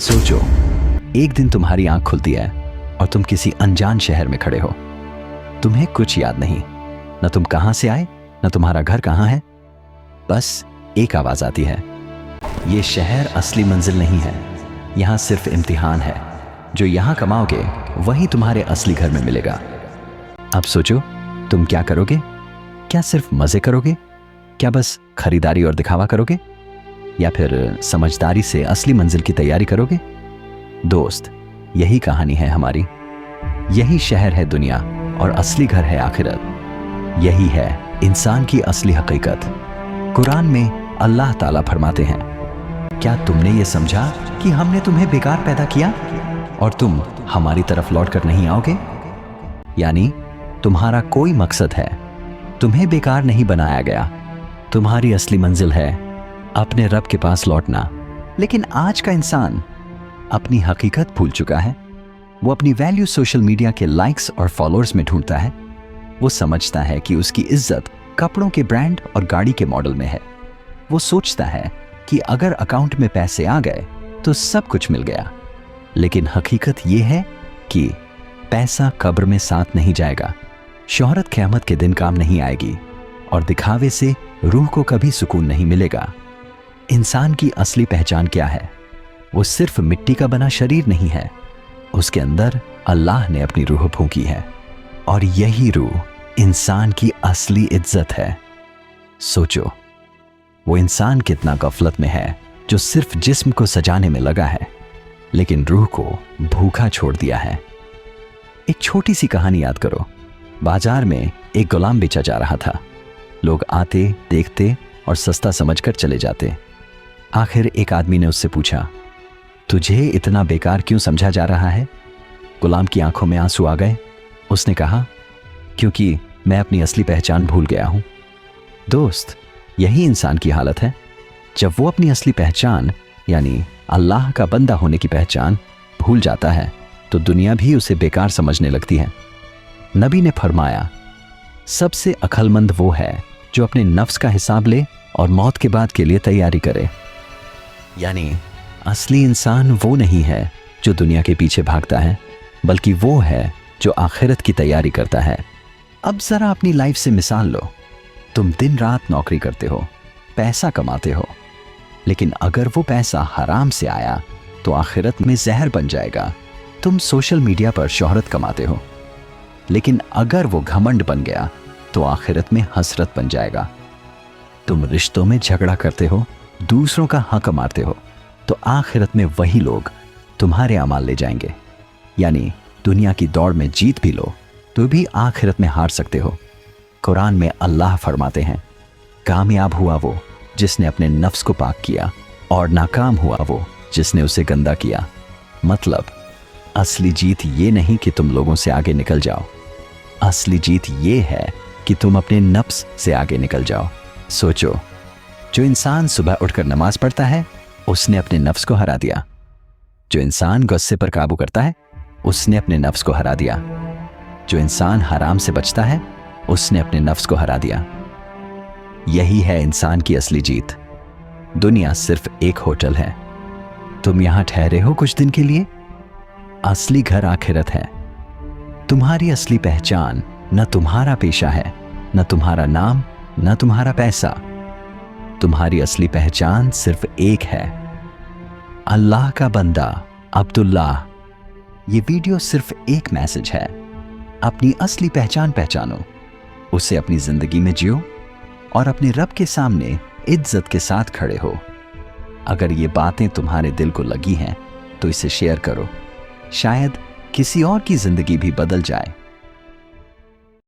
सोचो, एक दिन तुम्हारी आंख खुलती है और तुम किसी अनजान शहर में खड़े हो। तुम्हें कुछ याद नहीं, न तुम कहां से आए, न तुम्हारा घर कहां है। बस एक आवाज आती है, ये शहर असली मंजिल नहीं है, यहां सिर्फ इम्तिहान है। जो यहां कमाओगे वही तुम्हारे असली घर में मिलेगा। अब सोचो, तुम क्या करोगे? क्या सिर्फ मजे करोगे? क्या बस खरीदारी और दिखावा करोगे, या फिर समझदारी से असली मंजिल की तैयारी करोगे? दोस्त, यही कहानी है हमारी। यही शहर है दुनिया और असली घर है आखिरत। यही है इंसान की असली हकीकत। कुरान में अल्लाह ताला फरमाते हैं, क्या तुमने ये समझा कि हमने तुम्हें बेकार पैदा किया और तुम हमारी तरफ लौट कर नहीं आओगे? यानी तुम्हारा कोई मकसद है, तुम्हें बेकार नहीं बनाया गया। तुम्हारी असली मंजिल है अपने रब के पास लौटना। लेकिन आज का इंसान अपनी हकीकत भूल चुका है। वो अपनी वैल्यू सोशल मीडिया के लाइक्स और फॉलोअर्स में ढूंढता है। वो समझता है कि उसकी इज्जत कपड़ों के ब्रांड और गाड़ी के मॉडल में है। वो सोचता है कि अगर अकाउंट में पैसे आ गए तो सब कुछ मिल गया। लेकिन हकीकत ये है कि पैसा कब्र में साथ नहीं जाएगा, शोहरत क़यामत के दिन काम नहीं आएगी, और दिखावे से रूह को कभी सुकून नहीं मिलेगा। इंसान की असली पहचान क्या है? वो सिर्फ मिट्टी का बना शरीर नहीं है, उसके अंदर अल्लाह ने अपनी रूह फूंकी है, और यही रूह इंसान की असली इज्जत है। सोचो, वो इंसान कितना गफलत में है जो सिर्फ जिस्म को सजाने में लगा है, लेकिन रूह को भूखा छोड़ दिया है। एक छोटी सी कहानी याद करो। बाजार में एक गुलाम बेचा जा रहा था। लोग आते, देखते और सस्ता समझकर चले जाते। आखिर एक आदमी ने उससे पूछा, तुझे इतना बेकार क्यों समझा जा रहा है? गुलाम की आंखों में आंसू आ गए। उसने कहा, क्योंकि मैं अपनी असली पहचान भूल गया हूं। दोस्त, यही इंसान की हालत है। जब वो अपनी असली पहचान यानी अल्लाह का बंदा होने की पहचान भूल जाता है तो दुनिया भी उसे बेकार समझने लगती है। नबी ने फरमाया, सबसे अक्लमंद वो है जो अपने नफ्स का हिसाब ले और मौत के बाद के लिए तैयारी करे। यानी असली इंसान वो नहीं है जो दुनिया के पीछे भागता है, बल्कि वो है जो आखिरत की तैयारी करता है। अब जरा अपनी लाइफ से मिसाल लो। तुम दिन रात नौकरी करते हो, पैसा कमाते हो, लेकिन अगर वो पैसा हराम से आया तो आखिरत में जहर बन जाएगा। तुम सोशल मीडिया पर शोहरत कमाते हो, लेकिन अगर वो घमंड बन गया तो आखिरत में हसरत बन जाएगा। तुम रिश्तों में झगड़ा करते हो, दूसरों का हक मारते हो, तो आखिरत में वही लोग तुम्हारे अमाल ले जाएंगे। यानी दुनिया की दौड़ में जीत भी लो तो भी आखिरत में हार सकते हो। कुरान में अल्लाह फरमाते हैं, कामयाब हुआ वो जिसने अपने नफ्स को पाक किया, और नाकाम हुआ वो जिसने उसे गंदा किया। मतलब असली जीत ये नहीं कि तुम लोगों से आगे निकल जाओ, असली जीत ये है कि तुम अपने नफ्स से आगे निकल जाओ। सोचो, जो इंसान सुबह उठकर नमाज पढ़ता है उसने अपने नफ्स को हरा दिया। जो इंसान गुस्से पर काबू करता है उसने अपने नफ्स को हरा दिया। जो इंसान हराम से बचता है उसने अपने नफ्स को हरा दिया। यही है इंसान की असली जीत। दुनिया सिर्फ एक होटल है। तुम यहां ठहरे हो कुछ दिन के लिए, असली घर आखिरत है। तुम्हारी असली पहचान न तुम्हारा पेशा है, न तुम्हारा नाम, न तुम्हारा पैसा। तुम्हारी असली पहचान सिर्फ एक है, अल्लाह का बंदा अब्दुल्लाह। ये वीडियो सिर्फ एक मैसेज है, अपनी असली पहचान पहचानो, उसे अपनी जिंदगी में जियो और अपने रब के सामने इज्जत के साथ खड़े हो। अगर ये बातें तुम्हारे दिल को लगी हैं तो इसे शेयर करो, शायद किसी और की जिंदगी भी बदल जाए।